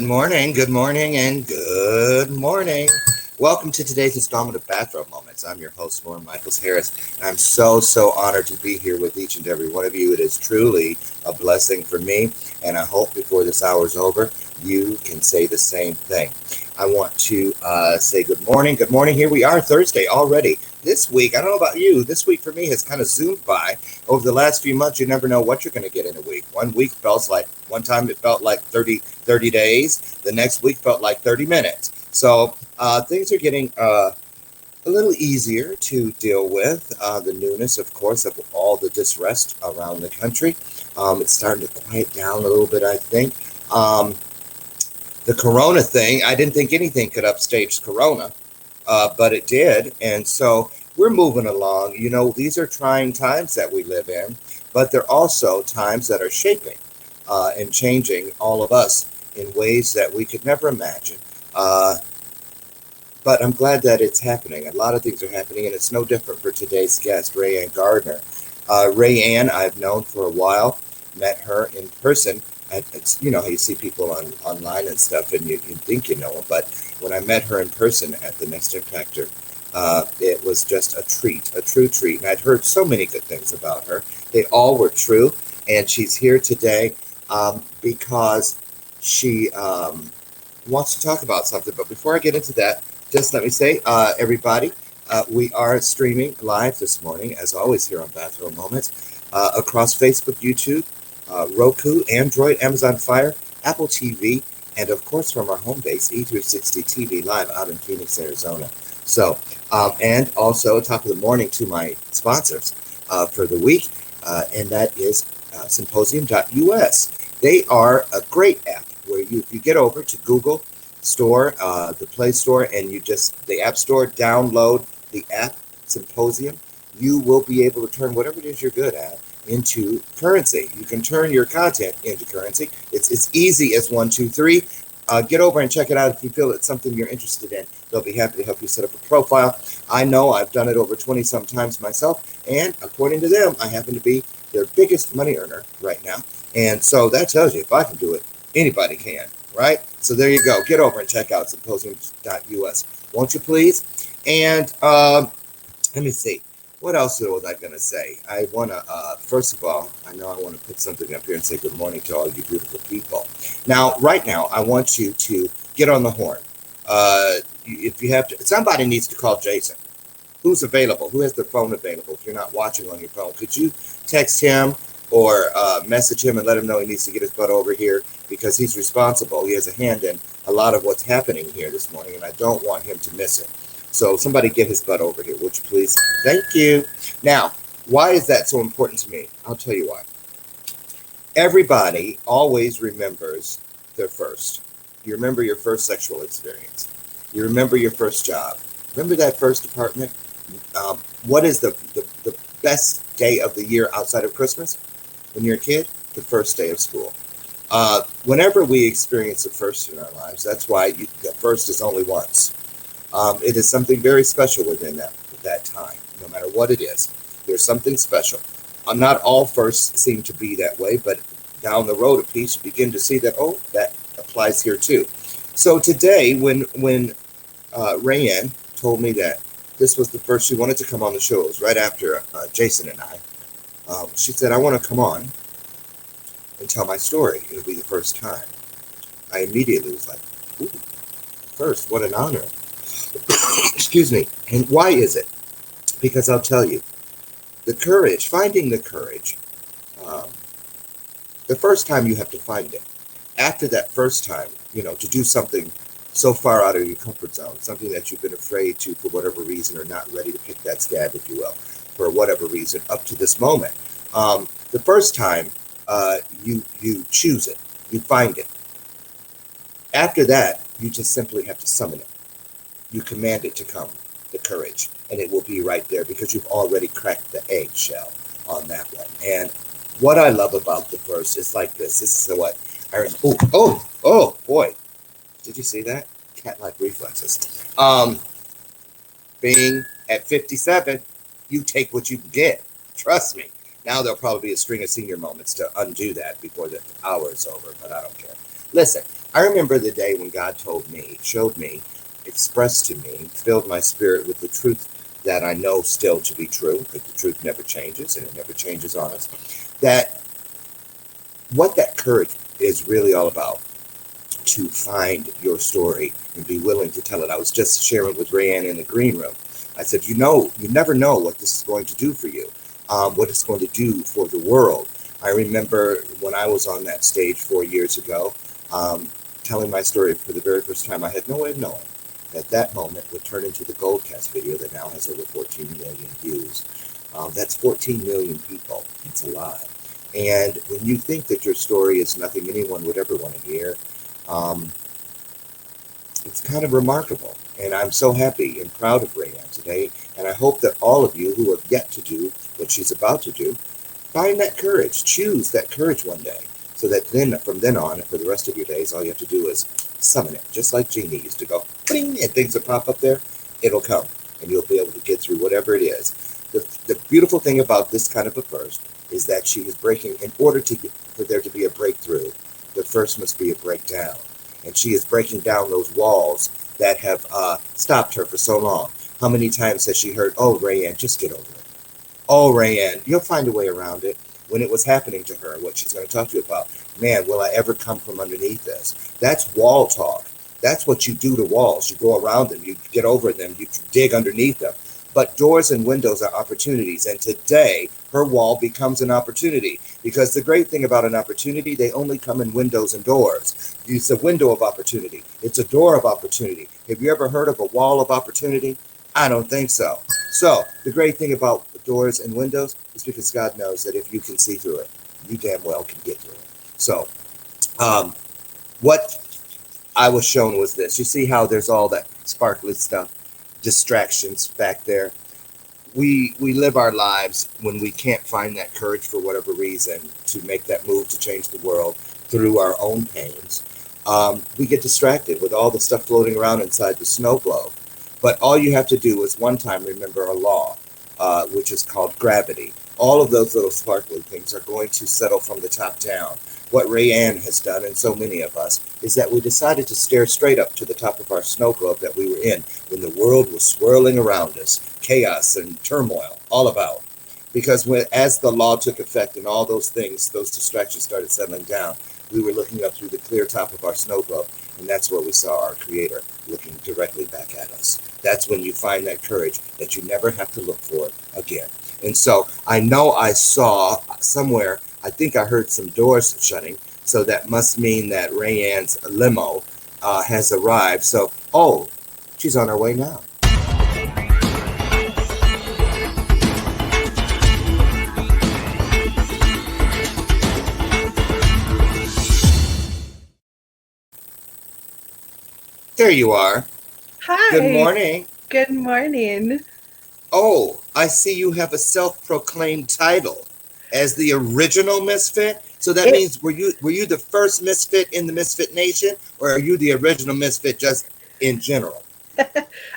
good morning, and good morning. Welcome to today's installment of Bathrobe Moments. I'm your host, Loren Michaels Harris, and I'm so honored to be here with each and every one of you. It is truly a blessing for me, and I hope before this hour is over, you can say the same thing. I want to say good morning. Good morning. Here we are, Thursday already. This week, I don't know about you, this week for me has kind of zoomed by. Over the last few months, you never know what you're going to get in a week. One week felt like, one time it felt like 30 days. The next week felt like 30 minutes. So things are getting a little easier to deal with. The newness, of course, of all the disrest around the country. It's starting to quiet down a little bit, I think. The corona thing, I didn't think anything could upstage corona, but it did. And so we're moving along. You know, these are trying times that we live in, but they're also times that are shaping and changing all of us in ways that we could never imagine. But I'm glad that it's happening. A lot of things are happening, and it's no different for today's guest, Rayanne Gardner. Rayanne, I've known for a while, met her in person. It's, you know, how you see people online and stuff, and you think you know them. But when I met her in person at the Next Impactor, it was just a treat, a true treat. And I'd heard so many good things about her. They all were true. And she's here today because she wants to talk about something. But before I get into that, just let me say, everybody, we are streaming live this morning, as always, here on Bathrobe Moments, across Facebook, YouTube, Roku, Android, Amazon Fire, Apple TV, and of course from our home base, E360 TV Live out in Phoenix, Arizona. So, and also top of the morning to my sponsors for the week, and that is Symposium.us. They are a great app where if you get over to Google Store, the Play Store, and the App Store, download the app Symposium, you will be able to turn whatever it is you're good at into currency. You can turn your content into currency. It's easy as 1, 2, 3. Get over and check it out if you feel it's something you're interested in. They'll be happy to help you set up a profile. I know I've done it over 20 some times myself, and according to them, I happen to be their biggest money earner right now. And so that tells you if I can do it, anybody can, right? So there you go. Get over and check out Symposium.us, won't you please? And let me see. What else was I going to say? I want to, first of all, I know I want to put something up here and say good morning to all you beautiful people. Now, right now, I want you to get on the horn. If you have to, somebody needs to call Jason. Who's available? Who has their phone available? If you're not watching on your phone, could you text him or message him and let him know he needs to get his butt over here because he's responsible. He has a hand in a lot of what's happening here this morning, and I don't want him to miss it. So somebody get his butt over here, would you please? Thank you. Now, why is that so important to me? I'll tell you why. Everybody always remembers their first. You remember your first sexual experience. You remember your first job. Remember that first apartment? What is the best day of the year outside of Christmas? When you're a kid, the first day of school. Whenever we experience the first in our lives, that's why the first is only once. It is something very special within that time, no matter what it is. There's something special. Not all firsts seem to be that way, but down the road a piece, you begin to see that, oh, that applies here too. So today, when Rayanne told me that this was the first she wanted to come on the show, it was right after Jason and I, she said, I want to come on and tell my story. It'll be the first time. I immediately was like, ooh, first, what an honor. Excuse me. And why is it? Because I'll tell you, the courage, finding the courage, the first time you have to find it. After that first time, to do something so far out of your comfort zone, something that you've been afraid to for whatever reason or not ready to pick that scab, if you will, for whatever reason up to this moment. The first time you choose it, you find it. After that, you just simply have to summon it. You command it to come, the courage, and it will be right there because you've already cracked the eggshell on that one. And what I love about the verse is like this. This is what I heard. Oh, boy. Did you see that? Cat-like reflexes. Being at 57, you take what you can get. Trust me. Now there'll probably be a string of senior moments to undo that before the hour is over, but I don't care. Listen, I remember the day when God told me, showed me, expressed to me, filled my spirit with the truth that I know still to be true, because the truth never changes and it never changes on us, that what that courage is really all about, to find your story and be willing to tell it. I was just sharing with Rayanne in the green room. I said, you never know what this is going to do for you, what it's going to do for the world. I remember when I was on that stage 4 years ago, telling my story for the very first time, I had no way of knowing that that moment would turn into the Goldcast video that now has over 14 million views. That's 14 million people. It's a lot. And when you think that your story is nothing anyone would ever want to hear, um, it's kind of remarkable. And I'm so happy and proud of Rayanne today. And I hope that all of you who have yet to do what she's about to do, find that courage. Choose that courage one day. So that then, from then on, for the rest of your days, all you have to do is summon it. Just like Genie used to go, bling, and things will pop up there. It'll come. And you'll be able to get through whatever it is. The beautiful thing about this kind of a first is that she is breaking, in order for there to be a breakthrough, the first must be a breakdown. And she is breaking down those walls that have stopped her for so long. How many times has she heard, oh, Rayanne, just get over it. Oh, Rayanne, you'll find a way around it. When it was happening to her, what she's going to talk to you about, man, will I ever come from underneath this? That's wall talk. That's what you do to walls. You go around them, you get over them, you dig underneath them. But doors and windows are opportunities. And today, her wall becomes an opportunity. Because the great thing about an opportunity, they only come in windows and doors. It's a window of opportunity. It's a door of opportunity. Have you ever heard of a wall of opportunity? I don't think so. So the great thing about doors and windows is because God knows that if you can see through it, you damn well can get through it. So what I was shown was this. You see how there's all that sparkly stuff, distractions back there. We live our lives when we can't find that courage for whatever reason to make that move to change the world through our own pains. We get distracted with all the stuff floating around inside the snow globe. But all you have to do is one time remember a law, which is called gravity. All of those little sparkly things are going to settle from the top down. What Rayanne has done, and so many of us, is that we decided to stare straight up to the top of our snow globe that we were in when the world was swirling around us, chaos and turmoil all about. Because as the law took effect and all those things, those distractions started settling down, we were looking up through the clear top of our snow globe, and that's where we saw our Creator looking directly back at us. That's when you find that courage that you never have to look for again. And so I know I saw somewhere, I think I heard some doors shutting, so that must mean that Rayanne's limo has arrived. So, oh, she's on her way now. There you are. Good Hi, morning. good morning. Oh, I see you have a self-proclaimed title as the original Misfit. So that It, means were you the first Misfit in the Misfit Nation, or are you the original Misfit just in general?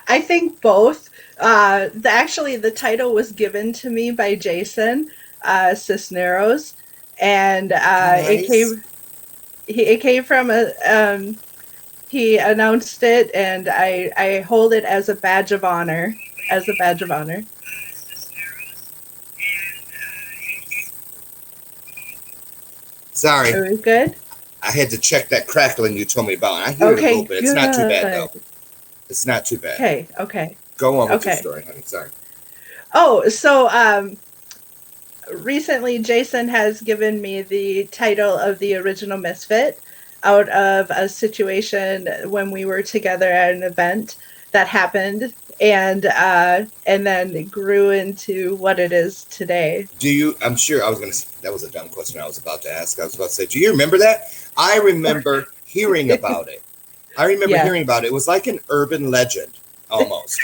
I think both. Actually, the title was given to me by Jason Cisneros, and Nice. it came from a he announced it, and I hold it as a badge of honor. As a badge of honor. Sorry, Are we good? I had to check that crackling you told me about. I hear it a little Okay, bit. It's not too bad though. good. It's not too bad. Okay, okay, Go on with your okay. story, honey. Sorry. Oh, so recently Jason has given me the title of the original Misfit out of a situation when we were together at an event that happened, and then grew into what it is today. Do you? I'm sure I was gonna. That was a dumb question I was about to ask. I was about to say, do you remember that? I remember hearing about it. I remember Yeah. hearing about it. It was like an urban legend almost.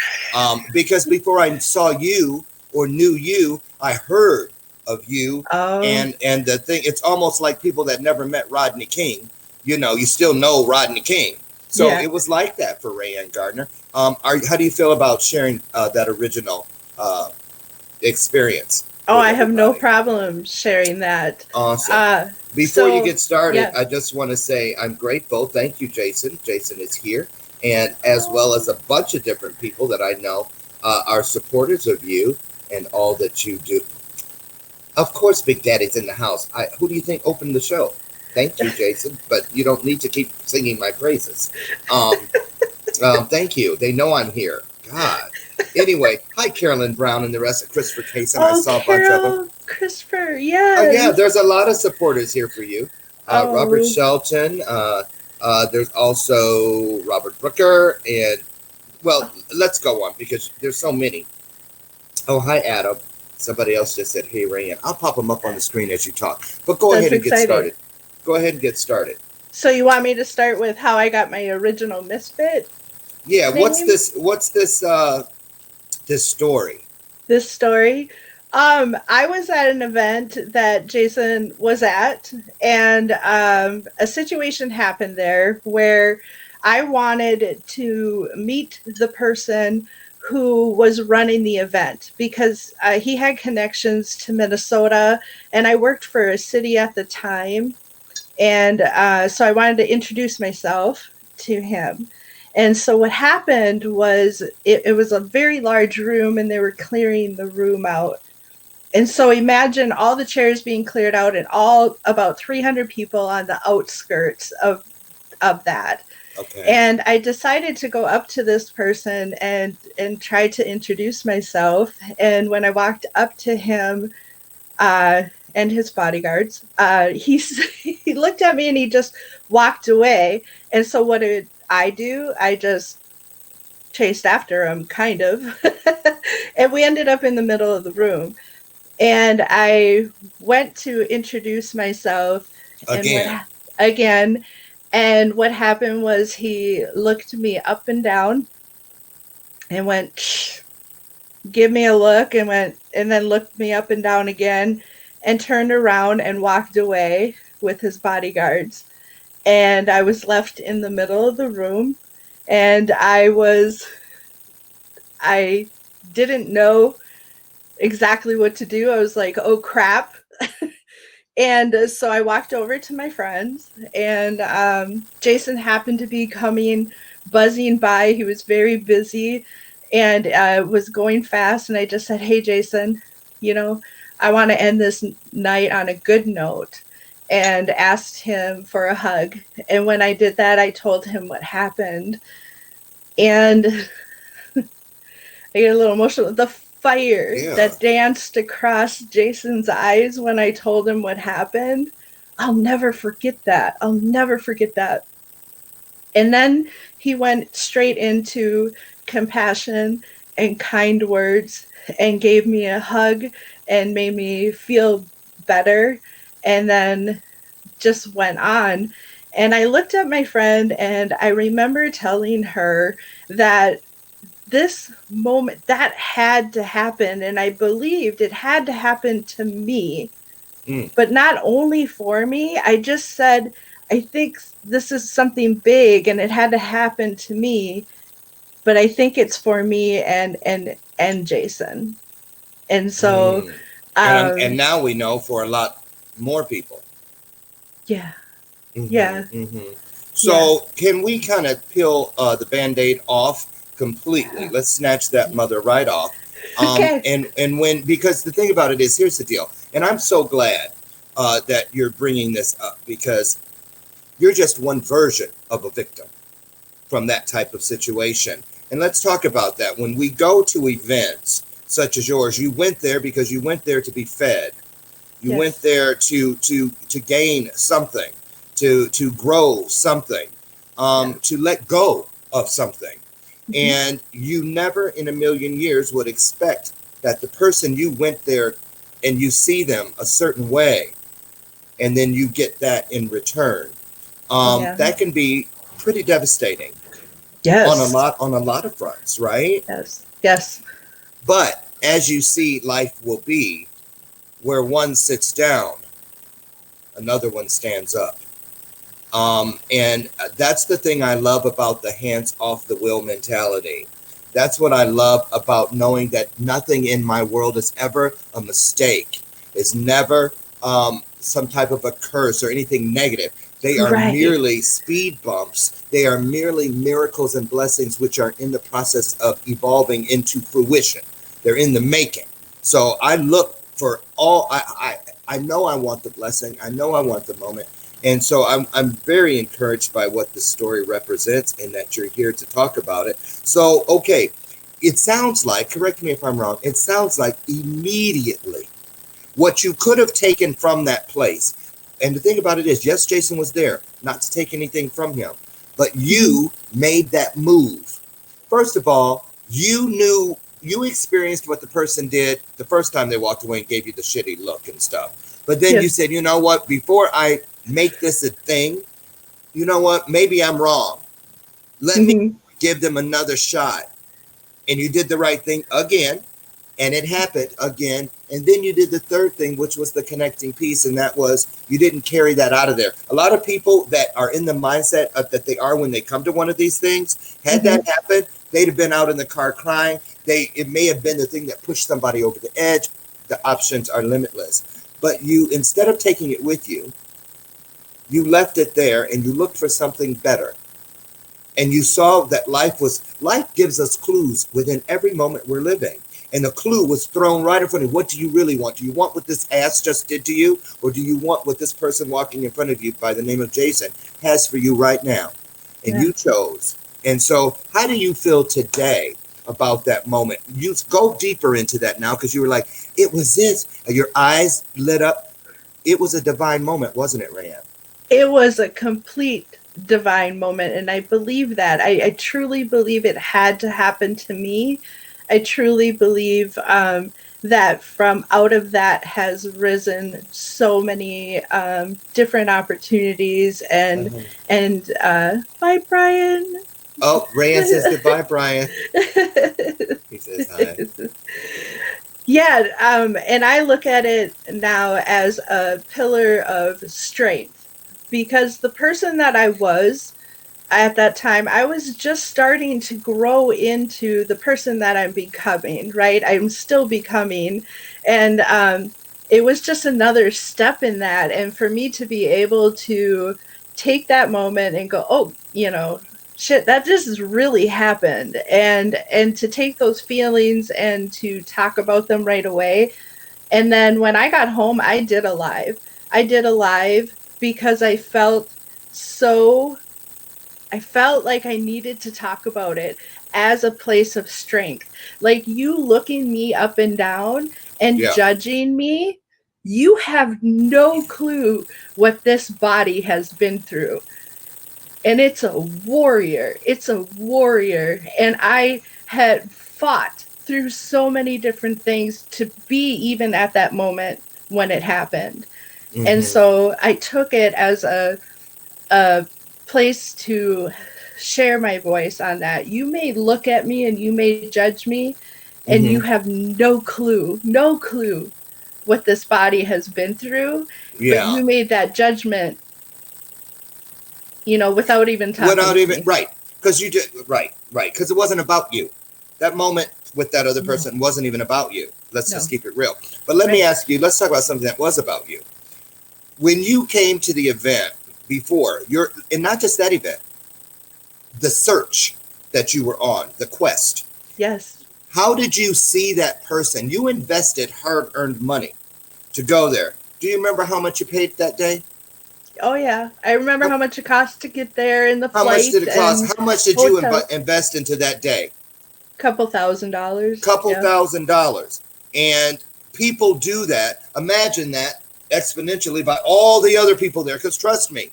Because before I saw you or knew you, I heard of you, Oh, and the thing. It's almost like people that never met Rodney King. You still know Rodney King. So yeah. it was like that for Rayanne Gardner. How do you feel about sharing that original experience? Oh, with I have no everybody. problem sharing that. Awesome. Uh, Before you so get started, yeah. I just want to say I'm grateful. Thank you, Jason. Jason is here, and as well as Oh, a bunch of different people that I know are supporters of you and all that you do. Of course, Big Daddy's in the house. Who do you think opened the show? Thank you, Jason, but you don't need to keep singing my praises. Um, thank you. They know I'm here. God. Anyway, hi, Carolyn Brown and the rest of Christopher Kaysen. I oh, saw a bunch of them. Carol, Christopher, Oh yeah, yes. there's a lot of supporters here for you. Robert Oh, Shelton. There's also Robert Brooker, and well, let's go on because there's so many. Oh, hi, Adam. Somebody else just said, "Hey, Rayan." I'll pop them up on the screen as you talk. But go that's ahead and get exciting. started. Go ahead and get started. So you want me to start with how I got my original Misfit Yeah, what's name? this? What's this? This story. This story. I was at an event that Jason was at, and a situation happened there where I wanted to meet the person who was running the event because he had connections to Minnesota, and I worked for a city at the time. And so I wanted to introduce myself to him. And so what happened was it was a very large room and they were clearing the room out. And so imagine all the chairs being cleared out and all about 300 people on the outskirts of that. Okay. And I decided to go up to this person and try to introduce myself. And when I walked up to him, uh, and his bodyguards, he looked at me and he just walked away. And so what did I do? I just chased after him, kind of, and we ended up in the middle of the room. And I went to introduce myself, and Again. again, and what happened was he looked me up and down and went, Shh, give me a look, and went and then looked me up and down again and turned around and walked away with his bodyguards. And I was left in the middle of the room, and I didn't know exactly what to do. I was like, "Oh crap." And so I walked over to my friends, and Jason happened to be coming, buzzing by. He was very busy and was going fast. And I just said, "Hey, Jason, you know, I want to end this night on a good note," and asked him for a hug. And when I did that, I told him what happened. And I get a little emotional. The fire Yeah. that danced across Jason's eyes when I told him what happened, I'll never forget that. I'll never forget that. And then he went straight into compassion and kind words and gave me a hug and made me feel better. And then just went on. And I looked at my friend and I remember telling her that this moment that had to happen, and I believed it had to happen to me, Mm. but not only for me. I just said I think this is something big and it had to happen to me, but I think it's for me and Jason. And so Mm. And um now we know for a lot more people. yeah, Mm-hmm, yeah, mm-hmm. yeah. So, can we kind of peel the band-aid off completely? Let's snatch that mother right off. Okay. And when because the thing about it is, here's the deal, and I'm so glad that you're bringing this up because you're just one version of a victim from that type of situation. And let's talk about that. When we go to events such as yours, you went there because you went there to be fed. You went Yes. there to gain something, to grow something, Yeah. to let go of something, Mm-hmm. and you never in a million years would expect that the person you went there and you see them a certain way, and then you get that in return. Yeah. That can be pretty devastating Yes. on a lot of fronts, right? Yes. Yes. But as you see, life will be where one sits down, another one stands up. And that's the thing I love about the hands off the wheel mentality. That's what I love about knowing that nothing in my world is ever a mistake, is never some type of a curse or anything negative. They are Right. merely speed bumps. They are merely miracles and blessings which are in the process of evolving into fruition. They're in the making. So I look for all I know I want the blessing. I know I want the moment. And so I'm very encouraged by what the story represents and that you're here to talk about it. So, okay, it sounds like, correct me if I'm wrong, it sounds like immediately what you could have taken from that place. And the thing about it is, yes, Jason was there, not to take anything from him, but Mhm. you made that move. First of all, you knew, you experienced what the person did the first time they walked away and gave you the shitty look and stuff. But then you Yes. said, you know what, before I make this a thing, you know what, maybe I'm wrong. Let me Mhm. give them another shot. And you did the right thing again, and it happened again. And then you did the third thing, which was the connecting piece, and that was you didn't carry that out of there. A lot of people that are in the mindset of, that they are when they come to one of these things, had that Mhm. happened, they'd have been out in the car crying. It may have been the thing that pushed somebody over the edge. The options are limitless. But you, instead of taking it with you left it there and you looked for something better. And you saw that life gives us clues within every moment we're living. And the clue was thrown right in front of you. What do you really want? Do you want what this ass just did to you? Or do you want what this person walking in front of you by the name of Jason has for you right now? And Yeah. you chose. And so how do you feel today about that moment? You go deeper into that now, because you were like, it was this. Your eyes lit up. It was a divine moment, wasn't it, Rand? It was a complete divine moment, and I believe that. I truly believe it had to happen to me. I truly believe that from out of that has risen so many different opportunities Uh-huh. and bye, Brian. Oh, Rand says goodbye, Brian. He says hi. Yeah, and I look at it now as a pillar of strength because the person that I was at that time, I was just starting to grow into the person that I'm becoming, right? I'm still becoming. And it was just another step in that. And for me to be able to take that moment and go, oh, shit, that just really happened. And to take those feelings and to talk about them right away. And then when I got home, I did a live. I did a live because so I felt like I needed to talk about it as a place of strength. Like you looking me up and down and Yeah. judging me, you have no clue what this body has been through. And it's a warrior. It's a warrior. And I had fought through so many different things to be even at that moment when it happened. And Mm-hmm. so I took it as a place to share my voice on that. You may look at me and you may judge me, and you Mm-hmm. have no clue what this body has been through, but Yeah. you made that judgment, without even talking Without to even me. right, because you did right, because it wasn't about you. That moment with that other No, person wasn't even about you. Let's just no, keep it real. But let me right. ask you. Let's talk about something that was about you. When you came to the event before, and not just that event, the search that you were on, the quest. Yes. How did you see that person? You invested hard-earned money to go there. Do you remember how much you paid that day? Oh, yeah. I remember How, how much it cost to get there and the how much did flight it cost? and How much did you hotel. invest into that day? Couple $1,000s. Couple Yeah. $1,000s. And people do that. Imagine that exponentially by all the other people there. Because trust me,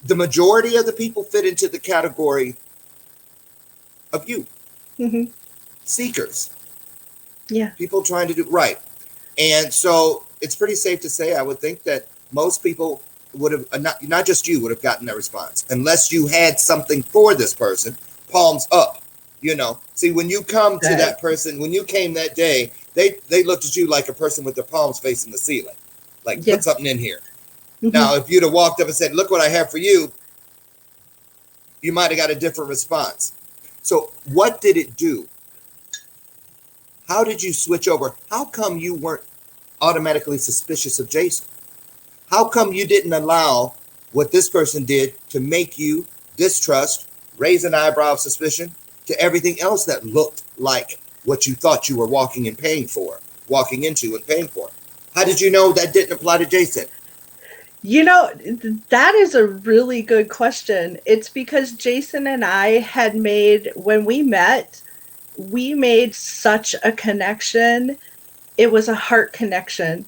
the majority of the people fit into the category of you, Hmm. seekers, Yeah. people trying to do right. And so it's pretty safe to say, I would think that most people would have, not just you, would have gotten that response unless you had something for this person, palms up. See, when you come to Right. that person, when you came that day, they looked at you like a person with their palms facing the ceiling, like put Yeah. something in here. Hmm. Now, if you'd have walked up and said, look what I have for you, you might have got a different response. So what did it do? How did you switch over? How come you weren't automatically suspicious of Jason? How come you didn't allow what this person did to make you distrust, raise an eyebrow of suspicion to everything else that looked like what you thought you were walking into and paying for? How did you know that didn't apply to Jason? You know, that is a really good question. It's because Jason and I had made, when we made such a connection. It was a heart connection.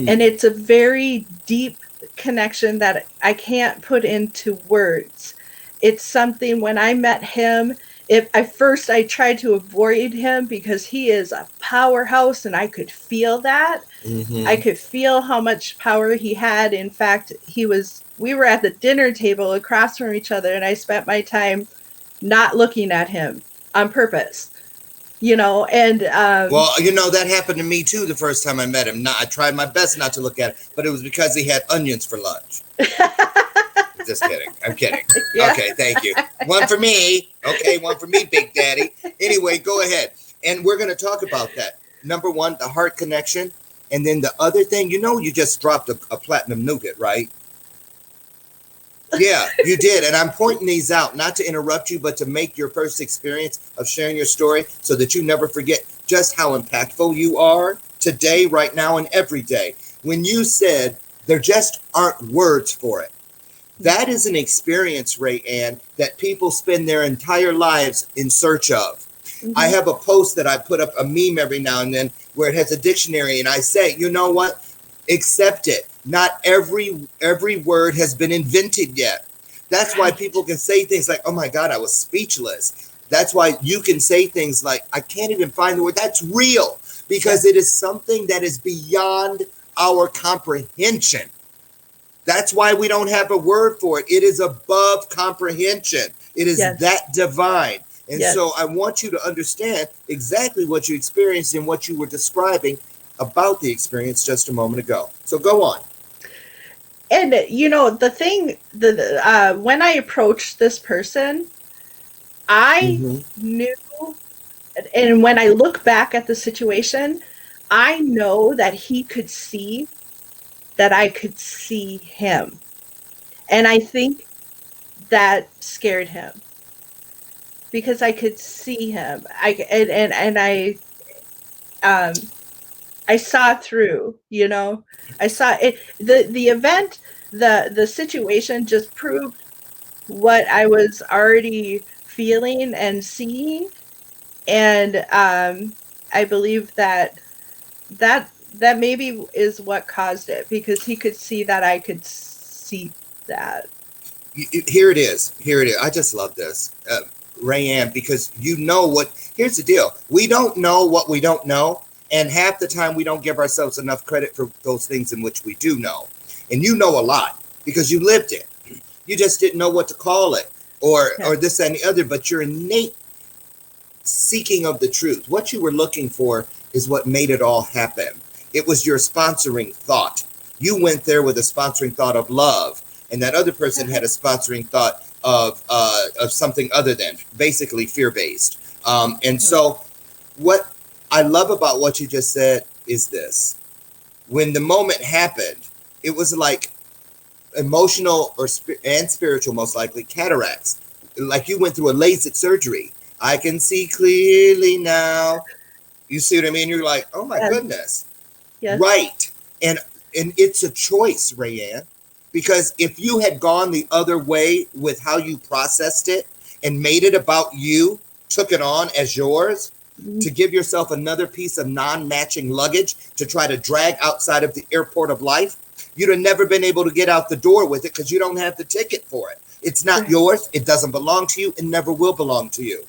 And Mm, it's a very deep connection that I can't put into words. It's something when I met him, if at first I tried to avoid him because he is a powerhouse and I could feel that. I mm-hmm. could feel how much power he had. In fact, we were at the dinner table across from each other and I spent my time not looking at him on purpose, and Well, that happened to me too the first time I met him. I tried my best not to look at it, but it was because he had onions for lunch. Just kidding. I'm kidding. yeah. Okay, thank you. One for me. Okay, one for me, Big Daddy. Anyway, go ahead. And we're going to talk about that. Number one, the heart connection. And then the other thing, you just dropped a platinum nougat, right? Yeah, you did. And I'm pointing these out, not to interrupt you, but to make your first experience of sharing your story so that you never forget just how impactful you are today, right now, and every day. When you said there just aren't words for it. That is an experience, Ray Ann, that people spend their entire lives in search of. I Mm-hmm. have a post that I put up, a meme every now and then, where it has a dictionary, and I say, you know what? Accept it. Not every word has been invented yet. That's why Right. people can say things like, "Oh my God, I was speechless." That's why you can say things like, "I can't even find the word." That's real because it Yes. is something that is beyond our comprehension. That's why we don't have a word for it. It is above comprehension. It is Yes. that divine. And so Yes. I want you to understand exactly what you experienced and what you were describing about the experience just a moment ago. So go on. And the thing, when I approached this person, I Mm-hmm. knew, and when I look back at the situation, I know that he could see that I could see him. And I think that scared him because I could see him. Um I saw through, I saw it. The event, the situation just proved what I was already feeling and seeing. And I believe that maybe is what caused it because he could see that I could see that. Here it is. Here it is. I just love this, Rayanne, because you know what. Here's the deal. We don't know what we don't know. And half the time, we don't give ourselves enough credit for those things in which we do know. And you know a lot because you lived it. You just didn't know what to call it or Yes. this and the other, but your innate seeking of the truth, what you were looking for, is what made it all happen. It was your sponsoring thought. You went there with a sponsoring thought of love, and that other person had a sponsoring thought of something other than basically fear based. And so, what I love about what you just said is this: when the moment happened, it was like emotional and spiritual, most likely cataracts. Like you went through a LASIK surgery. I can see clearly now. You see what I mean? You're like, oh my Yes. goodness, Yes. right? And it's a choice, Rayanne, because if you had gone the other way with how you processed it and made it about you, took it on as yours, Mhm. to give yourself another piece of non-matching luggage to try to drag outside of the airport of life, you'd have never been able to get out the door with it because you don't have the ticket for it. It's not Right. yours. It doesn't belong to you. It never will belong to you.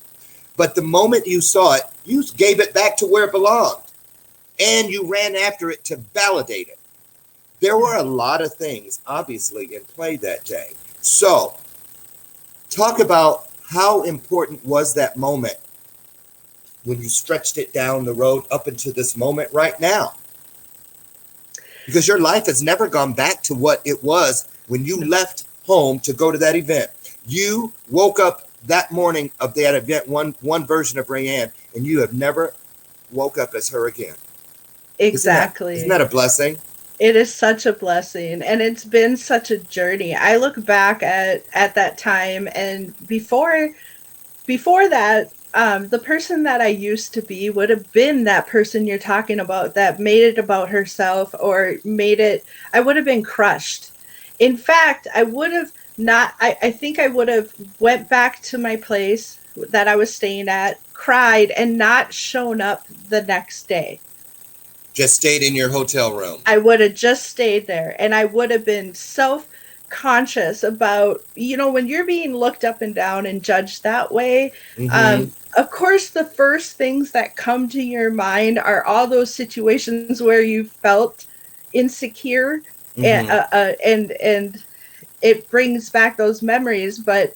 But the moment you saw it, you gave it back to where it belonged and you ran after it to validate it. There were a Yes. lot of things obviously in play that day. So, talk about how important was that moment when you stretched it down the road up into this moment right now? Because your life has never gone back to what it was when you No. left home to go to that event. You woke up that morning of that event, one version of Rayanne, and you have never woke up as her again. Isn't that Exactly. a blessing? It is such a blessing, and it's been such a journey. I look back at that time, and before that, the person that I used to be would have been that person you're talking about that made it about herself or made it. I would have been crushed. In fact, I would have not. I think I would have went back to my place that I was staying at, cried, and not shown up the next day. Just stayed in your hotel room. I would have just stayed there, and I would have been self conscious about, when you're being looked up and down and judged that way. Mm-hmm. Of course, the first things that come to your mind are all those situations where you felt insecure, and Mm-hmm. and it brings back those memories. But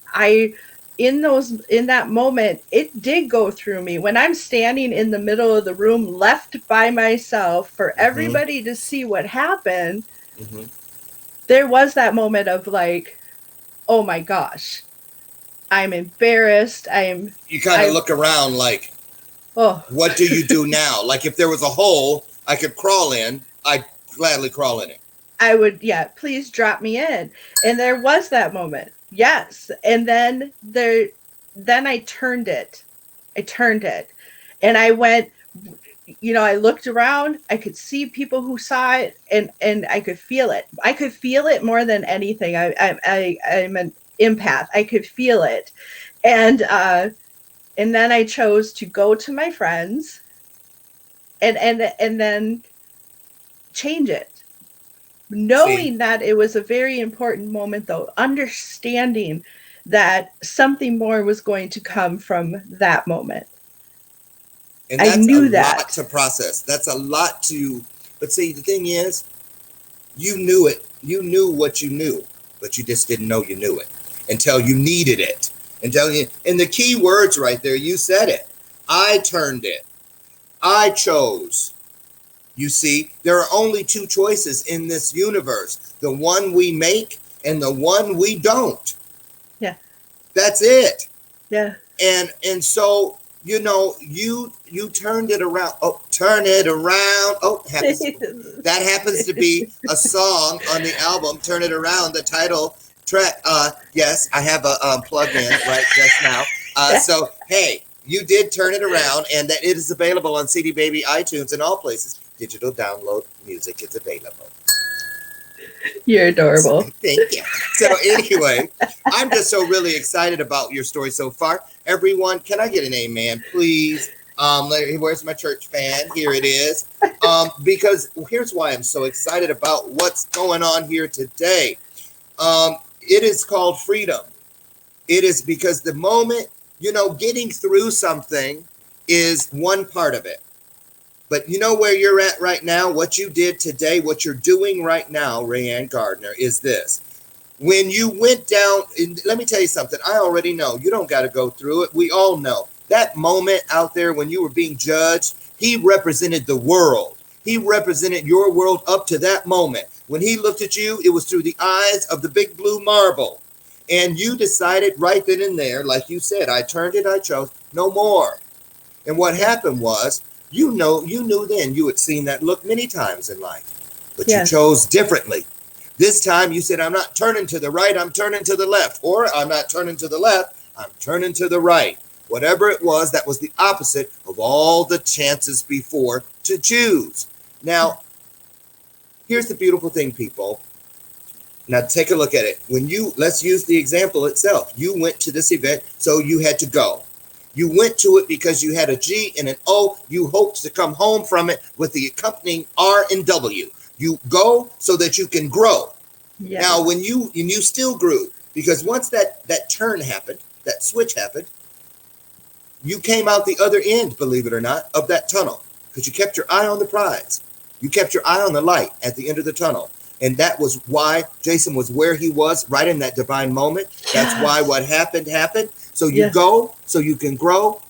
in that moment, it did go through me when I'm standing in the middle of the room left by myself for Mm-hmm. everybody to see what happened. Mm-hmm. There was that moment of like, oh my gosh, I'm embarrassed. You kind of I look around like, oh what do you do now? Like if there was a hole I could crawl in, I'd gladly crawl in it. I would, yeah, please drop me in. And there was that moment. Yes. And then I turned it. I turned it. And I went, I looked around, I could see people who saw it, and I could feel it. I could feel it more than anything. I'm an empath. I could feel it. And then I chose to go to my friends and then change it, See, knowing that it was a very important moment, though, understanding that something more was going to come from that moment. and I that's a knew lot that. to process. That's a lot to, but see, the thing is, you knew it. You knew what you knew, but you just didn't know you knew it until you needed it. Until you, and the key words right there, you said it. I turned it. I chose. You see, there are only two choices in this universe, the one we make and the one we don't. Yeah. That's it. Yeah. And so, you turned it around. Oh, turn it around. Oh, that happens to be a song on the album Turn It Around, the title track. Yes, I have a plug in right just now. So hey, you did turn it around, and that it is available on CD Baby, iTunes, and all places. Digital download music is available. You're adorable. Thank you. So anyway, I'm just so really excited about your story so far. Everyone, can I get an amen, please? Where's my church fan? Here it is. Because here's why I'm so excited about what's going on here today. It is called freedom. It is because the moment, getting through something is one part of it. But you know where you're at right now? What you did today, what you're doing right now, Rayanne Gardner, is this. When you went down, and let me tell you something. I already know. You don't got to go through it. We all know. That moment out there when you were being judged, he represented the world. He represented your world up to that moment. When he looked at you, it was through the eyes of the big blue marble. And you decided right then and there, like you said, I turned it, I chose, no more. And what happened was, you knew then you had seen that look many times in life, but you Yes. chose differently. This time you said, I'm not turning to the right, I'm turning to the left. Or I'm not turning to the left, I'm turning to the right. Whatever it was, that was the opposite of all the chances before to choose. Now, here's the beautiful thing, people. Now take a look at it. Let's use the example itself. You went to this event, so you had to go. You went to it because you had a G and an O. You hoped to come home from it with the accompanying R and W. You go so that you can grow. Yes. Now, when you still grew, because once that turn happened, that switch happened, you came out the other end, believe it or not, of that tunnel, because you kept your eye on the prize. You kept your eye on the light at the end of the tunnel. And that was why Jason was where he was right in that divine moment. That's why what happened. So you go so you can grow.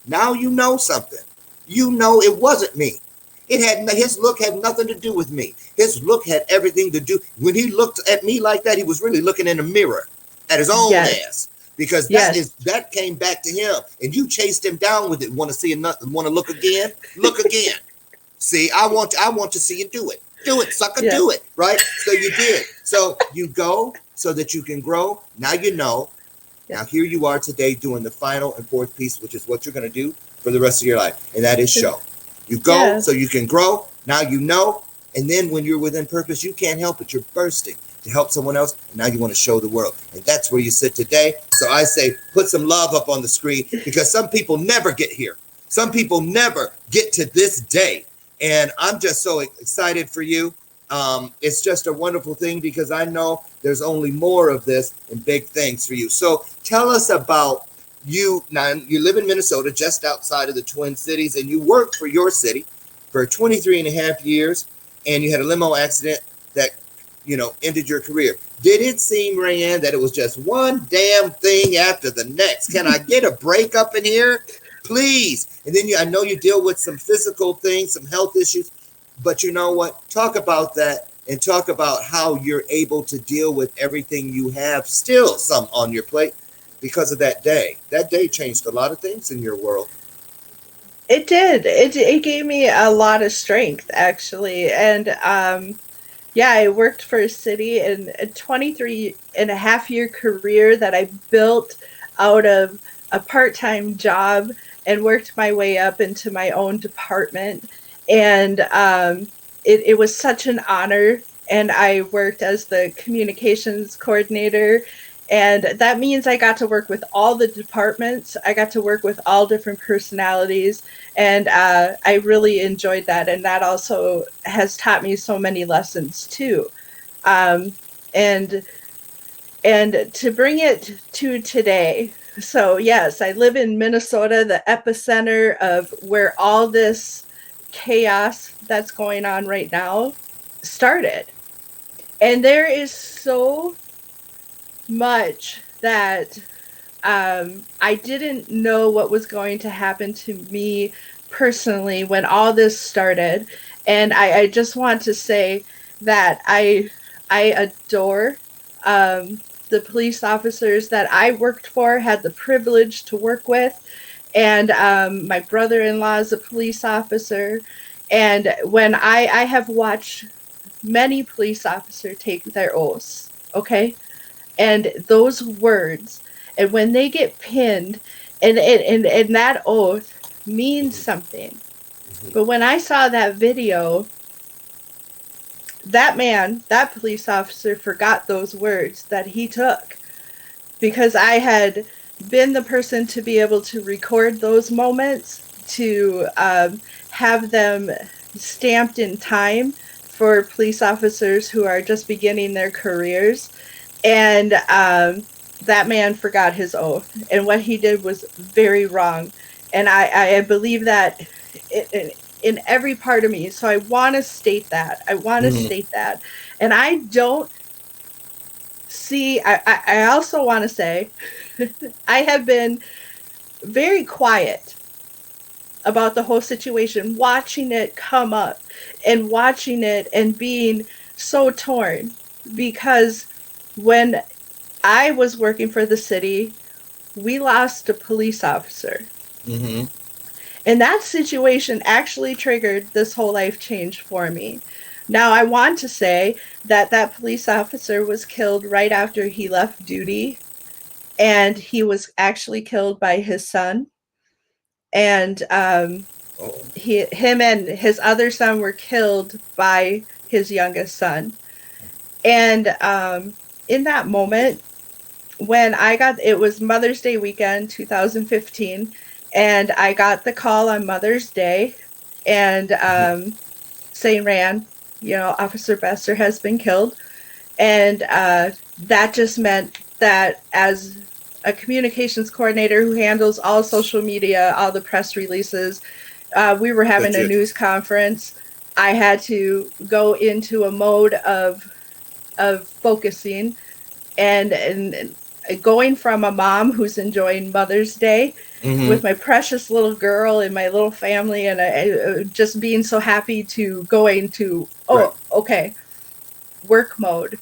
Now you know something. You know it wasn't me. His look had nothing to do with me. His look had everything to do. When he looked at me like that, he was really looking in a mirror at his own ass. because Yes. that came back to him, and you chased him down with it. Want to see another? Want to look again? Look again. See, I want to see you do it. Do it, sucker, Yeah. do it. Right? So you did. So you go so that you can grow. Now you know. Yeah. Now here you are today doing the final and fourth piece, which is what you're going to do for the rest of your life, and that is show. You go Yeah. so you can grow. Now you know, and then when you're within purpose, you can't help it. You're bursting to help someone else, and now you want to show the world, and that's where you sit today. So I say, put some love up on the screen, because some people never get here. Some people never get to this day, and I'm just so excited for you. It's just a wonderful thing, because I know there's only more of this and big things for you. So tell us about you. Now, you live in Minnesota, just outside of the Twin Cities, and you worked for your city for 23 and a half years, and you had a limo accident that, ended your career. Did it seem, Rayanne, that it was just one damn thing after the next? Can I get a break up in here? Please. And then I know you deal with some physical things, some health issues, but you know what? Talk about that, and talk about how you're able to deal with everything you have, still some on your plate, because of that day. That day changed a lot of things in your world. It did. It gave me a lot of strength, actually. And yeah, I worked for a city in a 23 and a half year career that I built out of a part-time job and worked my way up into my own department. And it was such an honor. And I worked as the communications coordinator. And that means I got to work with all the departments. I got to work with all different personalities, and I really enjoyed that. And that also has taught me so many lessons too. Um, and and to bring it to today, so yes, I live in Minnesota, the epicenter of where all this chaos that's going on right now started. And there is so much that I didn't know what was going to happen to me personally when all this started. And I just want to say that I adore the police officers that I worked for, had the privilege to work with. And my brother in law is a police officer. And when I have watched many police officers take their oaths, okay? And those words, and when they get pinned, and that oath means Mm-hmm. something. Mm-hmm. But when I saw that video, that man, that police officer, forgot those words that he took, because I had been the person to be able to record those moments, to have them stamped in time for police officers who are just beginning their careers. And that man forgot his oath, and what he did was very wrong. And I believe that in every part of me. So I want to state that. I want to Mm-hmm. state that. And I don't see, I also want to say, I have been very quiet about the whole situation, watching it come up and watching it and being so torn, because when I was working for the city, we lost a police officer. Mm-hmm. And that situation actually triggered this whole life change for me. Now, I want to say that that police officer was killed right after he left duty, and he was actually killed by his son. And Oh. him and his other son were killed by his youngest son. And in that moment, when I got, it was Mother's Day weekend 2015, and I got the call on Mother's Day, and saying, Rand, Officer Besser has been killed. And that just meant that, as a communications coordinator who handles all social media, all the press releases, we were having That a you. news conference. I had to go into a mode of focusing, and going from a mom who's enjoying Mother's Day Mm-hmm. with my precious little girl and my little family, and just being so happy, to going to, Right. oh, okay, work mode.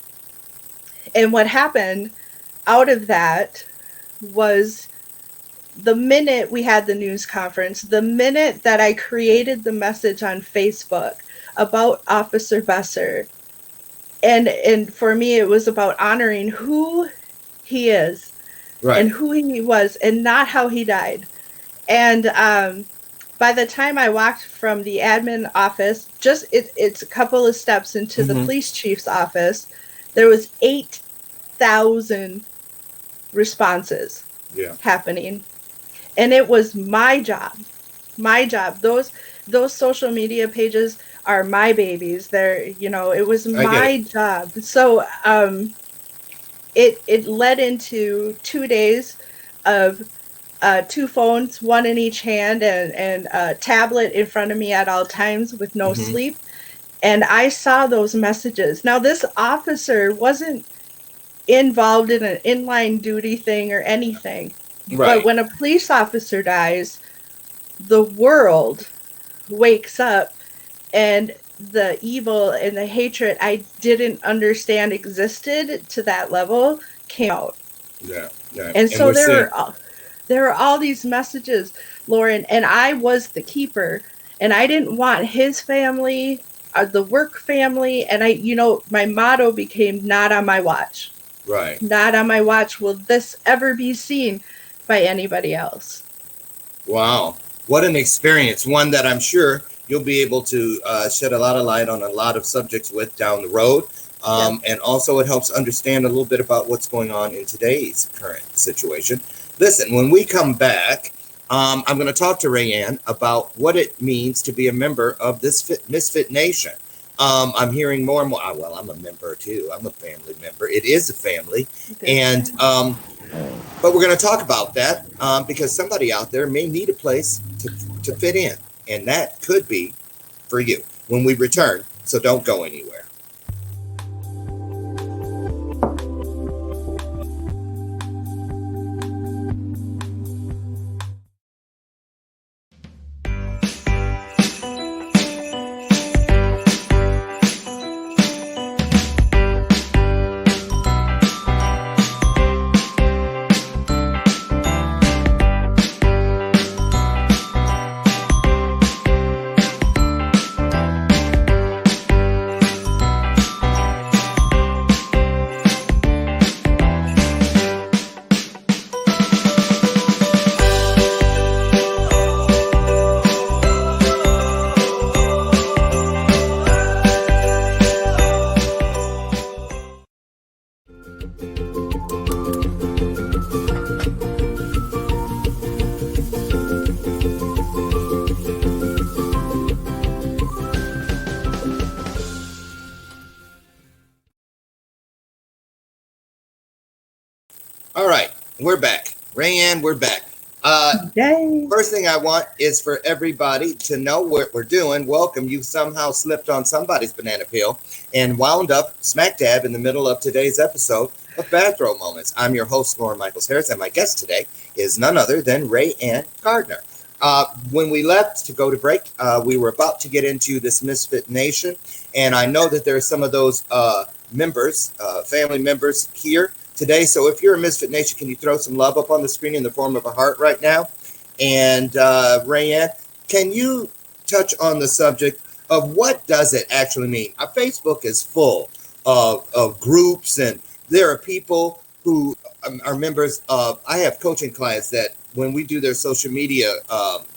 And what happened out of that was the minute we had the news conference, the minute that I created the message on Facebook about Officer Besser. And for me it was about honoring who he is Right. and who he was and not how he died. And by the time I walked from the admin office, it's a couple of steps into the Mm-hmm. police chief's office, there was 8,000 responses Yeah. happening. And it was my job. My job. Those social media pages are my babies. It was I get it. my job. So it led into 2 days of two phones, one in each hand, and a tablet in front of me at all times with no Mm-hmm. sleep. And I saw those messages. Now, this officer wasn't involved in an inline duty thing or anything. But Right. when a police officer dies, the world wakes up, and the evil and the hatred I didn't understand existed to that level came out. Yeah. Yeah. And And so we're seeing. there were all these messages, Loren, and I was the keeper, and I didn't want his family, the work family, and my motto became not on my watch. Right. Not on my watch will this ever be seen by anybody else. Wow. What an experience. One that I'm sure you'll be able to shed a lot of light on a lot of subjects with down the road. Yep. And also, it helps understand a little bit about what's going on in today's current situation. Listen, when we come back, I'm going to talk to Rayanne about what it means to be a member of this Misfit Nation. I'm hearing more and more. Well, I'm a member too. I'm a family member. It is a family. And but we're going to talk about that because somebody out there may need a place to fit in, and that could be for you when we return. So don't go anywhere. All right, we're back. Rayanne, we're back. Yay. First thing I want is for everybody to know what we're doing. Welcome. You somehow slipped on somebody's banana peel and wound up smack dab in the middle of today's episode of Bathrobe Moments. I'm your host, Loren Michaels Harris, and my guest today is none other than Rayanne Gardner. When we left to go to break, we were about to get into this Misfit Nation, and I know that there are some of those members, family members here today. So if you're a Misfit Nation, can you throw some love up on the screen in the form of a heart right now? And Rayanne, can you touch on the subject of what does it actually mean? Our Facebook is full of groups, and there are people who are members of, I have coaching clients that when we do their social media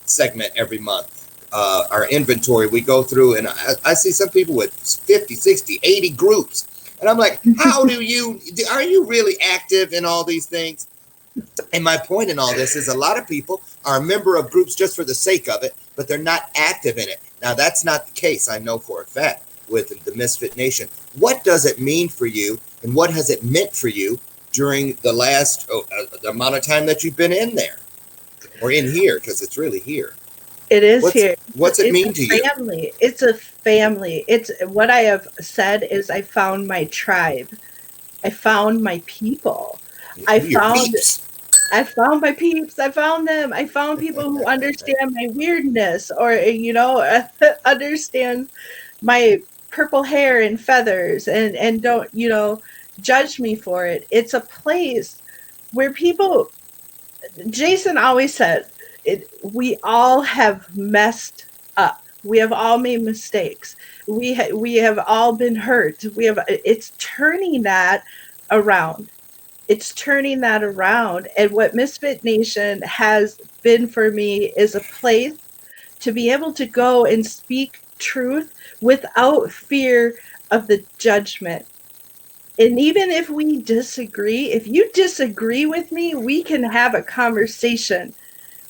segment every month, our inventory, we go through and I see some people with 50, 60, 80 groups. And I'm like, are you really active in all these things? And my point in all this is a lot of people are a member of groups just for the sake of it, but they're not active in it. Now, that's not the case, I know for a fact, with the Misfit Nation. What does it mean for you, and what has it meant for you during the last the amount of time that you've been in there? Or in here, because it's really here. It is here. What's it mean to you? Family. It's a family. It's what I have said is I found my tribe. I found my people. I found my peeps. I found them. I found people who understand my weirdness or understand my purple hair and feathers and don't, judge me for it. It's a place where people Jason always said, we all have messed up. We have all made mistakes. We have all been hurt. It's turning that around. It's turning that around. And what Misfit Nation has been for me is a place to be able to go and speak truth without fear of the judgment. And even if we disagree, if you disagree with me, we can have a conversation.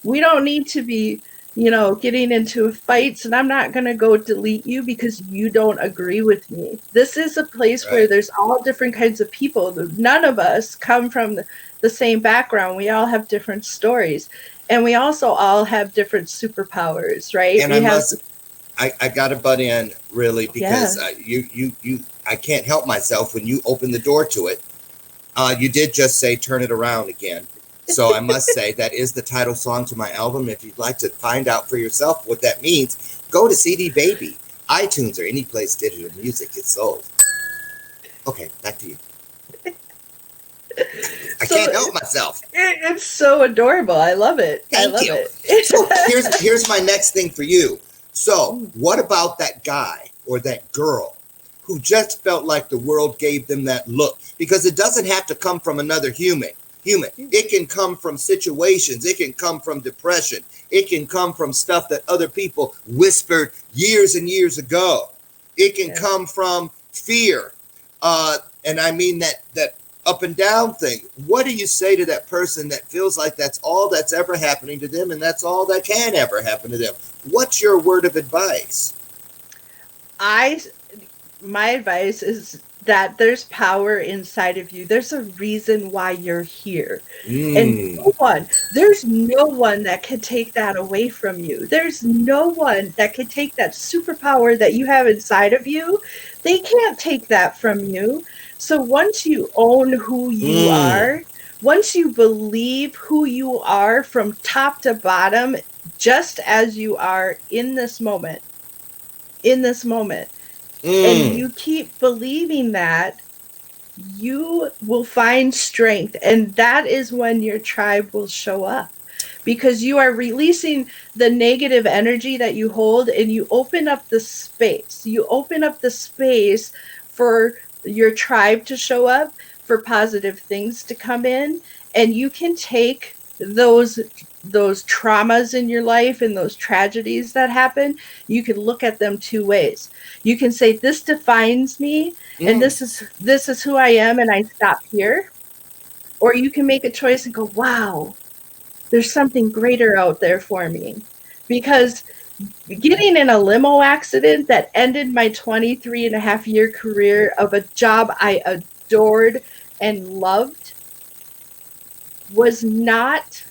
We don't need to be, getting into fights, and I'm not going to go delete you because you don't agree with me. This is a place where Right. there's all different kinds of people. None of us come from the same background. We all have different stories. And we also all have different superpowers, right? And We have, I got to butt in really yeah. because I can't help myself when you open the door to it. You did just say "Turn It Around" again, so I must say that is the title song to my album. If you'd like to find out for yourself what that means, go to CD Baby, iTunes, or any place digital music is sold. Okay, back to you. I So can't help myself. it's so adorable. I love it. I Thank love you. it. So here's my next thing for you. So what about that guy or that girl who just felt like the world gave them that look? Because it doesn't have to come from another human. It can come from situations. It can come from depression. It can come from stuff that other people whispered years and years ago. It can Yeah. come from fear. And I mean that up and down thing. What do you say to that person that feels like that's all that's ever happening to them and that's all that can ever happen to them? What's your word of advice? I My advice is that there's power inside of you. There's a reason why you're here. And Mm, there's no one that can take that away from you. There's no one that can take that superpower that you have inside of you. They can't take that from you. So once you own who you mm, are, once you believe who you are from top to bottom, just as you are in this moment, and mm. you keep believing that, you will find strength. And that is when your tribe will show up because you are releasing the negative energy that you hold and you open up the space. You open up the space for your tribe to show up, for positive things to come in, and you can take those traumas in your life and those tragedies that happen. You can look at them two ways. You can say, this defines me, and Mm. this is who I am, and I stop here. Or you can make a choice and go, wow, there's something greater out there for me. Because getting in a limo accident that ended my 23 and a half year career of a job I adored and loved was not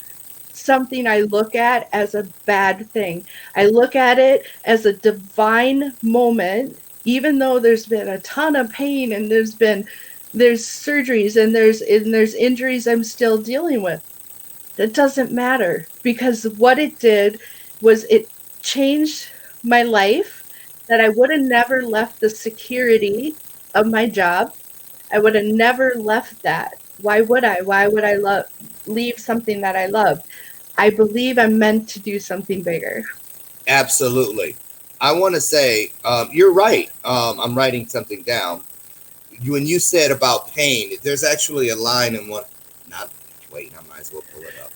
something I look at as a bad thing. I look at it as a divine moment, even though there's been a ton of pain and there's surgeries and there's injuries I'm still dealing with. That doesn't matter because what it did was it changed my life, that I would have never left the security of my job. I would have never left that. Why would I? Why would I leave something that I love? I believe I'm meant to do something bigger. Absolutely. I want to say you're right. I'm writing something down. When you said about pain, there's actually a line in one. Not wait. I might as well pull it up.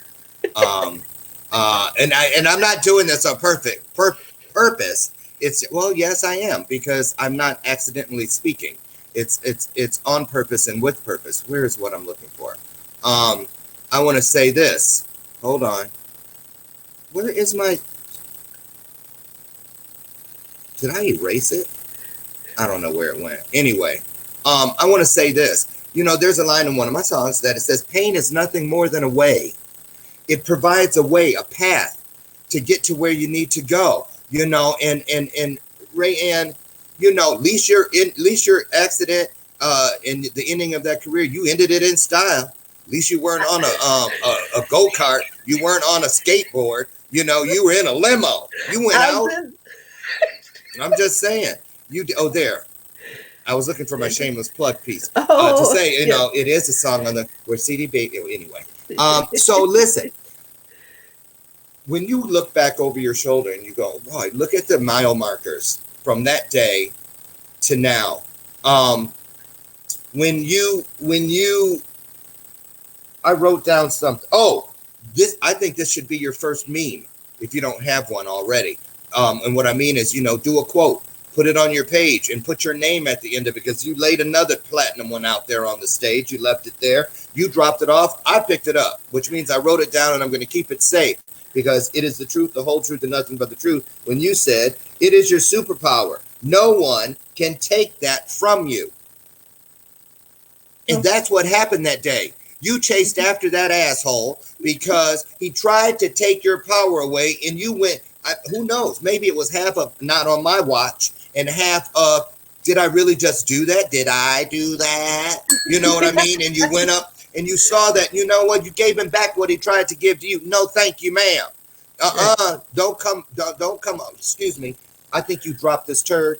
And I'm not doing this on purpose. It's well, yes, I am because I'm not accidentally speaking. It's on purpose and with purpose. Where's what I'm looking for? I want to say this. Hold on. Where is my? Did I erase it? I don't know where it went. Anyway, I want to say this. You know, there's a line in one of my songs that it says, "Pain is nothing more than a way. It provides a way, a path to get to where you need to go." You know, and Ray Ann, you know, at least your accident and the ending of that career, you ended it in style. At least you weren't on a go kart. You weren't on a skateboard. You know, you were in a limo. You went out. I'm just saying. Oh, there. I was looking for my shameless plug piece. To Oh, say, you yeah. know, it is a song on the where CD Baby. Anyway, so listen. when you look back over your shoulder and you go, boy, look at the mile markers from that day to now. Um, when you I wrote down something. Oh, this I think this should be your first meme if you don't have one already. And what I mean is, do a quote, put it on your page, and put your name at the end of it because you laid another platinum one out there on the stage. You left it there. You dropped it off. I picked it up, which means I wrote it down and I'm going to keep it safe because it is the truth, the whole truth, and nothing but the truth. When you said it is your superpower, no one can take that from you. And that's what happened that day. You chased after that asshole because he tried to take your power away, and you went, who knows, maybe it was half of not on my watch and half of, did I really just do that? Did I do that? You know what I mean? And you went up and you saw that, you know what, you gave him back what he tried to give to you. No, thank you, ma'am. Don't come, excuse me. I think you dropped this turd.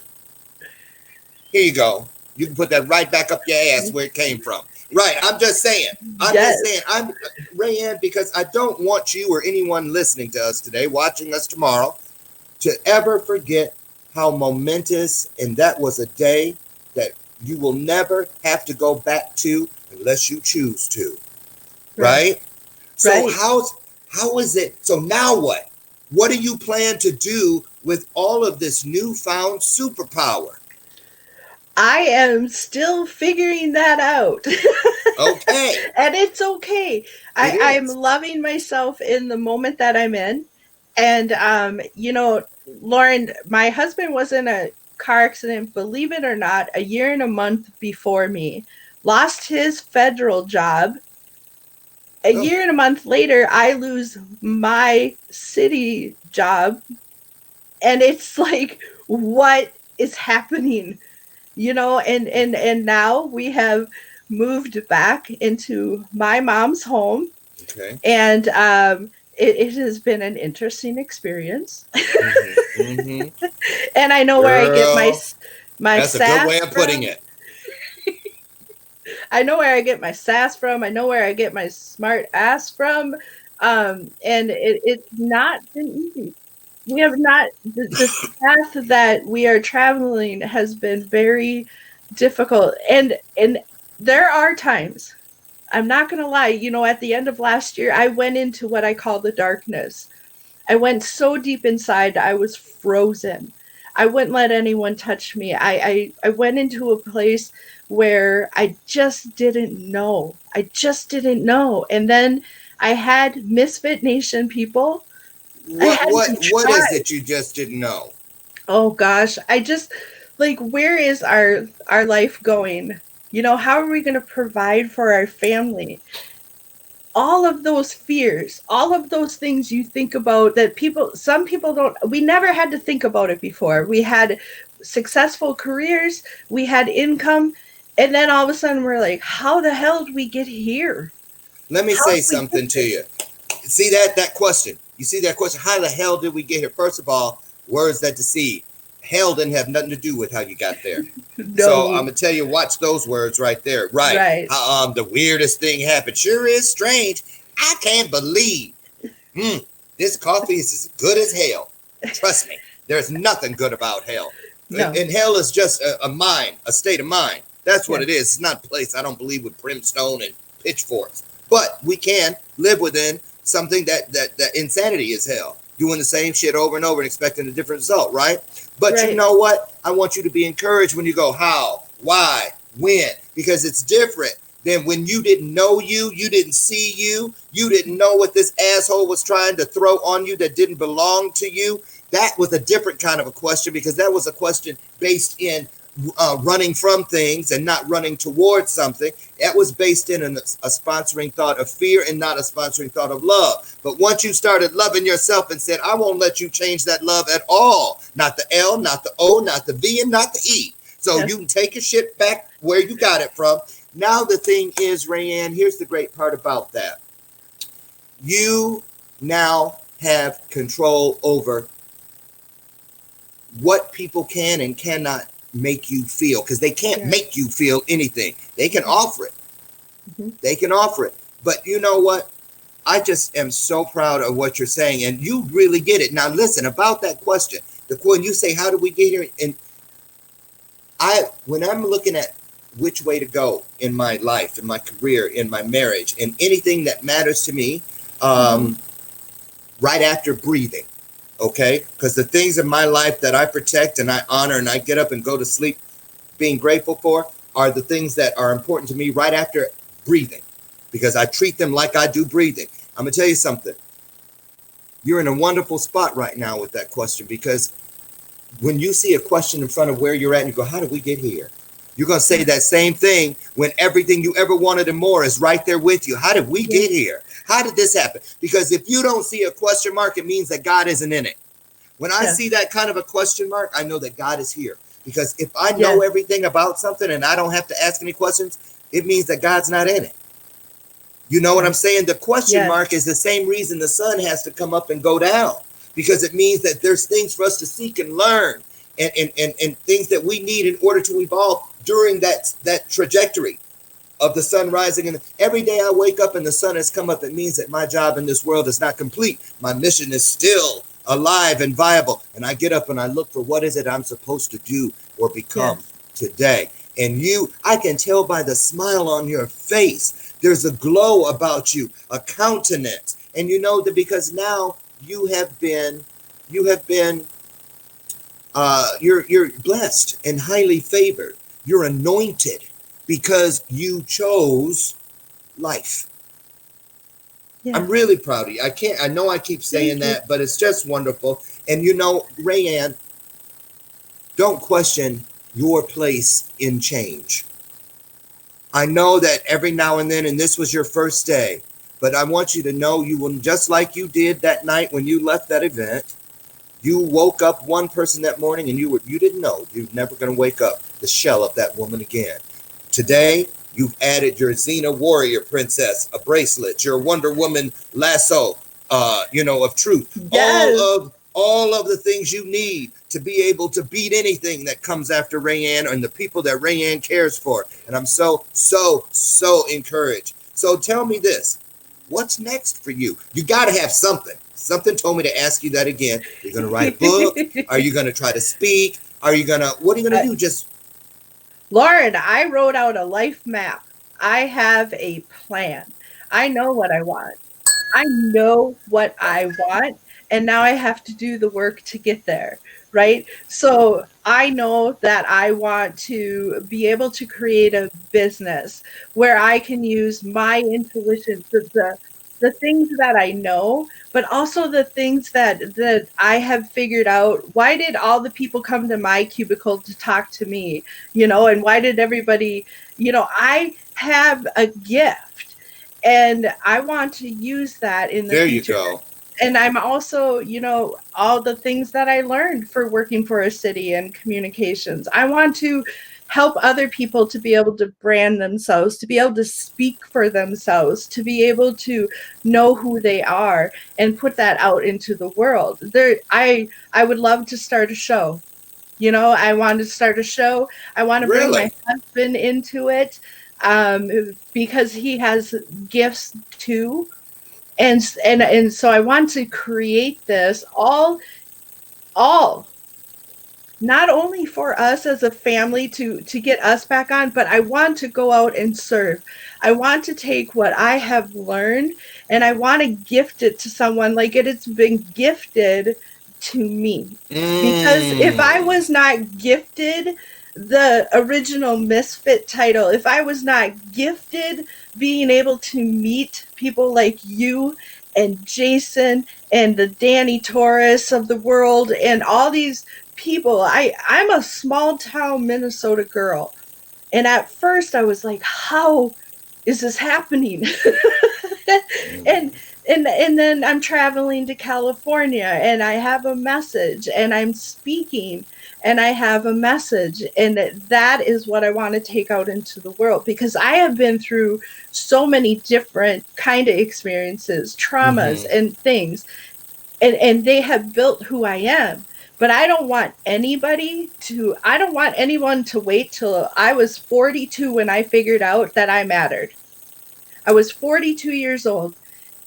Here you go. You can put that right back up your ass where it came from. Right. I'm just saying. I'm Rayanne, because I don't want you or anyone listening to us today, watching us tomorrow, to ever forget how momentous, and that was a day that you will never have to go back to unless you choose to. Right? So Right. how is it? So now what? What do you plan to do with all of this newfound superpower? I am still figuring that out. Okay. And it's okay. I'm loving myself in the moment that I'm in. And Loren, my husband was in a car accident, believe it or not, a year and a month before me. Lost his federal job. A year and a month later, I lose my city job. And it's like, what is happening? And now we have moved back into my mom's home. Okay. And it has been an interesting experience. And I know where I get my that's sass a good way of putting it. I know where I get my sass from. I know where I get my smart ass from. And it's not been easy. We have not, the path that we are traveling has been very difficult. And there are times, I'm not going to lie, at the end of last year, I went into what I call the darkness. I went so deep inside, I was frozen. I wouldn't let anyone touch me. I went into a place where I just didn't know. I just didn't know. And then I had Misfit Nation people. What is it you just didn't know? Oh gosh, I just like, where is our life going? How are we going to provide for our family? All of those fears, all of those things you think about that some people don't, we never had to think about it before. We had successful careers, we had income, and then all of a sudden we're like, how the hell did we get here? Let me say something to you. See that question? You see that question? How the hell did we get here? First of all, words that deceive. Hell didn't have nothing to do with how you got there. No. So I'm gonna tell you, watch those words right there. Right. The weirdest thing happened. Sure is strange. I can't believe this coffee is as good as hell. Trust me, there's nothing good about hell. No. And hell is just a mind, a state of mind. That's what it is. It's not a place. I don't believe with brimstone and pitchforks. But we can live within something that insanity is hell. Doing the same shit over and over and expecting a different result, right? But you know what? I want you to be encouraged when you go, how, why, when, because it's different than when you didn't know you didn't see you didn't know what this asshole was trying to throw on you that didn't belong to you. That was a different kind of a question, because that was a question based in running from things and not running towards something. That was based in a sponsoring thought of fear and not a sponsoring thought of love. But once you started loving yourself and said, I won't let you change that love at all. Not the L, not the O, not the V, and not the E. So you can take your shit back where you got it from. Now the thing is, Rayanne, here's the great part about that. You now have control over what people can and cannot make you feel, because they can't make you feel anything. They can offer it. They can offer it. But you know what? I just am so proud of what you're saying, and you really get it. Now, listen about that question. When you say, "How do we get here?" and when I'm looking at which way to go in my life, in my career, in my marriage, in anything that matters to me, Mm-hmm. um, right after breathing, okay? Because the things in my life that I protect and I honor and I get up and go to sleep being grateful for are the things that are important to me right after breathing, because I treat them like I do breathing. I'm gonna tell you something. You're in a wonderful spot right now with that question, because when you see a question in front of where you're at and you go, "How did we get here?" You're going to say that same thing when everything you ever wanted and more is right there with you. How did we Yeah. get here? How did this happen? Because if you don't see a question mark, it means that God isn't in it. When I see Yes. that kind of a question mark, I know that God is here. Because if I know Yes. everything about something and I don't have to ask any questions, it means that God's not in it. You know what I'm Yes. saying? The question Yes. mark is the same reason the sun has to come up and go down, because it means that there's things for us to seek and learn, and things that we need in order to evolve during that trajectory of the sun rising. And every day I wake up and the sun has come up, it means that my job in this world is not complete. My mission is still alive and viable. And I get up and I look for what is it I'm supposed to do or become Yes. today. And I can tell by the smile on your face, there's a glow about you, a countenance. And you know that because now you have been, you're blessed and highly favored. You're anointed because you chose life. I'm Yes. really proud of you. I know I keep saying Thank you. that, but it's just wonderful. And you know, Rayanne, don't question your place in change. I know that every now and then, and this was your first day, but I want you to know you will, just like you did that night when you left that event, you woke up one person that morning and you didn't know you're never going to wake up the shell of that woman again. Today, you've added your Xena Warrior Princess, a bracelet, your Wonder Woman lasso, of truth. Yes. All of the things you need to be able to beat anything that comes after Rayanne and the people that Rayanne cares for. And I'm so, so, so encouraged. So tell me this. What's next for you? You got to have something. Something told me to ask you that again. You're going to write a book? Are you going to try to speak? What are you going uh, to do? Just Loren, I wrote out a life map. I have a plan. I know what I want. I know what I want, and now I have to do the work to get there, right? So I know that I want to be able to create a business where I can use my intuition, the things that I know, but also the things that I have figured out. Why did all the people come to my cubicle to talk to me? And why did everybody, I have a gift and I want to use that in the there you future. go. And I'm also, all the things that I learned for working for a city and communications. I want to help other people to be able to brand themselves, to be able to speak for themselves, to be able to know who they are and put that out into the world. I would love to start a show. I want to start a show. I want to bring my Really? husband into it um, because he has gifts too. And so I want to create this all not only for us as a family to get us back on, but I want to go out and serve. I want to take what I have learned and I want to gift it to someone like it's been gifted to me. Because if I Mm. was not gifted the original Misfit title, if I was not gifted being able to meet people like you and Jason and the Danny Torres of the world and all these people. I'm a small town Minnesota girl. And at first I was like, how is this happening? Mm. and and then I'm traveling to California and I have a message and I'm speaking and I have a message and that is what I want to take out into the world because I have been through so many different kind of experiences, traumas Mm-hmm. and things and they have built who I am. But I don't want anyone to wait till I was 42 when I figured out that I mattered. I was 42 years old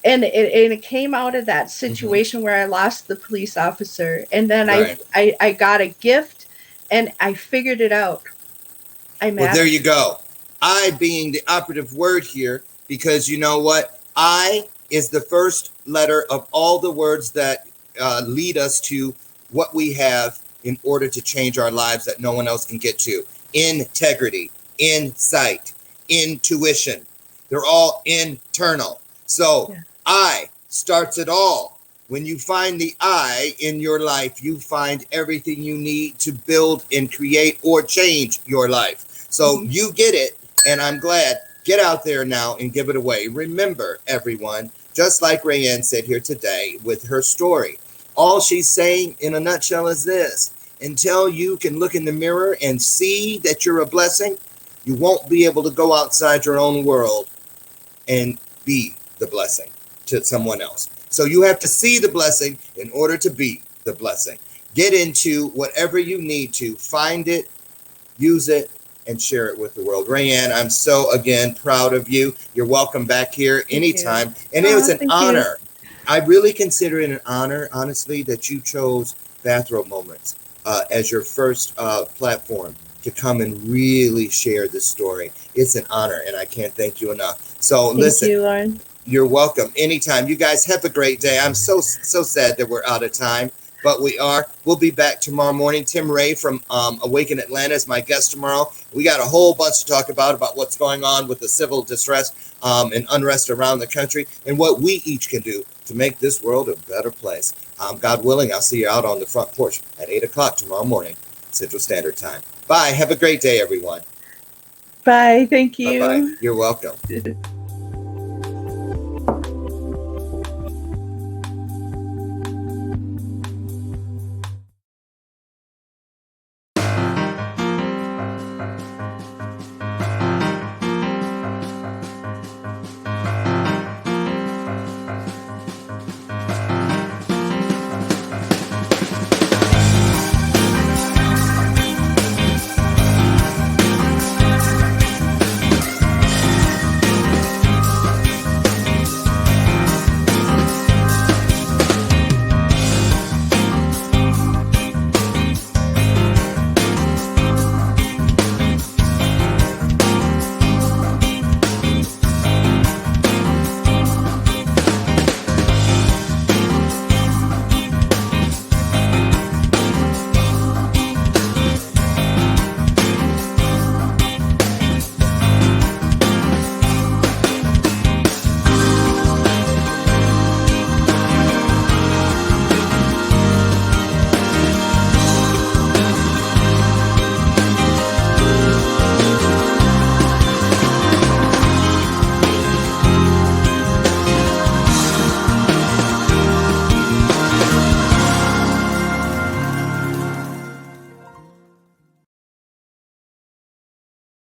and it came out of that Mm-hmm. situation where I lost the police officer, and then Right. I got a gift, and I figured it out. I Well, there matter. you go. I being the operative word here, because you know what? I is the first letter of all the words that lead us to what we have in order to change our lives that no one else can get to. Integrity, insight, intuition. They're all internal. So Yeah. I starts it all. When you find the I in your life, you find everything you need to build and create or change your life. So Mm-hmm. you get it, and I'm glad. Get out there now and give it away. Remember, everyone, just like Rayanne said here today with her story, all she's saying in a nutshell is this: until you can look in the mirror and see that you're a blessing, you won't be able to go outside your own world and be the blessing to someone else. So you have to see the blessing in order to be the blessing. Get into whatever you need to, find it, use it, and share it with the world. Rayanne, I'm so again proud of you. You're welcome back here Thank you. anytime. And it was Oh, an thank you. honor. I really consider it an honor, honestly, that you chose Bathrobe Moments as your first platform to come and really share this story. It's an honor, and I can't thank you enough. So Thank listen, you, Loren. you're welcome anytime. You guys have a great day. I'm so sad that we're out of time, but we are. We'll be back tomorrow morning. Tim Ray from Awaken Atlanta is my guest tomorrow. We got a whole bunch to talk about what's going on with the civil distress and unrest around the country, and what we each can do to make this world a better place. God willing, I'll see you out on the front porch at 8 o'clock tomorrow morning, Central Standard Time. Bye. Have a great day, everyone. Bye. Thank Bye bye. you. You're welcome.